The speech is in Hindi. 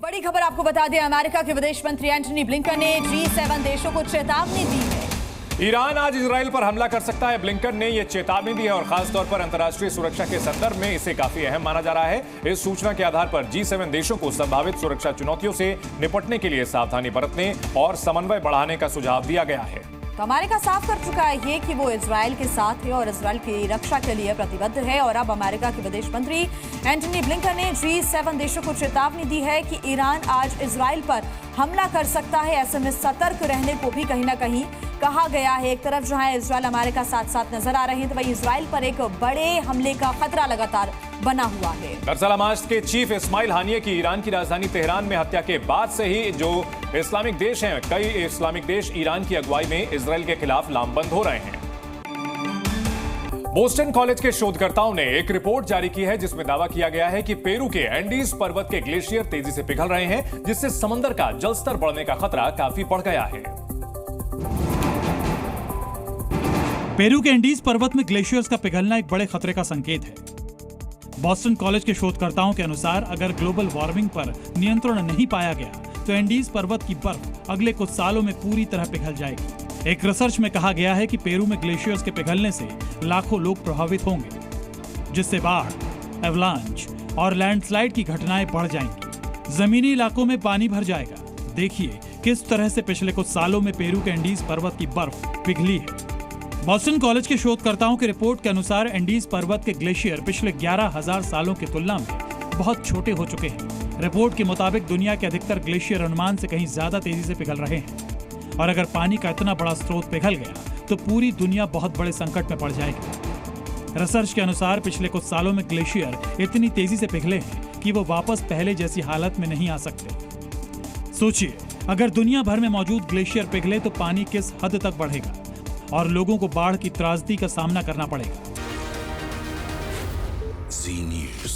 बड़ी खबर आपको बता दें, अमेरिका के विदेश मंत्री एंटनी ब्लिंकन ने G7 देशों को चेतावनी दी है। ईरान आज इजराइल पर हमला कर सकता है। ब्लिंकन ने यह चेतावनी दी है और खासतौर पर अंतर्राष्ट्रीय सुरक्षा के संदर्भ में इसे काफी अहम माना जा रहा है। इस सूचना के आधार पर G7 देशों को संभावित सुरक्षा चुनौतियों से निपटने के लिए सावधानी बरतने और समन्वय बढ़ाने का सुझाव दिया गया है। तो अमेरिका साफ कर चुका है ये कि वो इजराइल के साथ है और इजराइल की रक्षा के लिए प्रतिबद्ध है। और अब अमेरिका के विदेश मंत्री एंटनी ब्लिंकन ने G7 देशों को चेतावनी दी है कि ईरान आज इजराइल पर हमला कर सकता है। ऐसे में सतर्क रहने को भी कहीं ना कहीं कहा गया है। एक तरफ जहां इजराइल अमेरिका साथ साथ नजर आ रहे हैं, तो वहीं इजराइल पर एक बड़े हमले का खतरा लगातार बना हुआ है। दरअसल हमास के चीफ इस्माइल हानिये की ईरान की राजधानी तेहरान में हत्या के बाद से ही जो इस्लामिक देश हैं, कई इस्लामिक देश ईरान की अगुवाई में इजराइल के खिलाफ लामबंद हो रहे हैं। बोस्टन कॉलेज के शोधकर्ताओं ने एक रिपोर्ट जारी की है जिसमें दावा किया गया है कि पेरू के एंडीज पर्वत के ग्लेशियर तेजी से पिघल रहे हैं, जिससे समंदर का जलस्तर बढ़ने का खतरा काफी बढ़ गया है। पेरू के एंडीज पर्वत में ग्लेशियर्स का पिघलना एक बड़े खतरे का संकेत है। बॉस्टन कॉलेज के शोधकर्ताओं के अनुसार अगर ग्लोबल वार्मिंग पर नियंत्रण नहीं पाया गया तो एंडीज पर्वत की बर्फ अगले कुछ सालों में पूरी तरह पिघल जाएगी। एक रिसर्च में कहा गया है कि पेरू में ग्लेशियर्स के पिघलने से लाखों लोग प्रभावित होंगे, जिससे बाढ़, एवलांच और लैंडस्लाइड की घटनाएं बढ़ जाएंगी। जमीनी इलाकों में पानी भर जाएगा। देखिए किस तरह से पिछले कुछ सालों में पेरू के एंडीज पर्वत की बर्फ पिघली है। बॉस्टन कॉलेज के शोधकर्ताओं की रिपोर्ट के अनुसार एंडीज पर्वत के ग्लेशियर पिछले 11,000 सालों की तुलना में बहुत छोटे हो चुके हैं। रिपोर्ट के मुताबिक दुनिया के अधिकतर ग्लेशियर अनुमान से कहीं ज्यादा तेजी से पिघल रहे हैं और अगर पानी का इतना बड़ा स्रोत पिघल गया तो पूरी दुनिया बहुत बड़े संकट में पड़ जाएगी। रिसर्च के अनुसार पिछले कुछ सालों में ग्लेशियर इतनी तेजी से पिघले हैं कि वो वापस पहले जैसी हालत में नहीं आ सकते। सोचिए, अगर दुनिया भर में मौजूद ग्लेशियर पिघले तो पानी किस हद तक बढ़ेगा और लोगों को बाढ़ की त्रासदी का सामना करना पड़ेगा। Z News।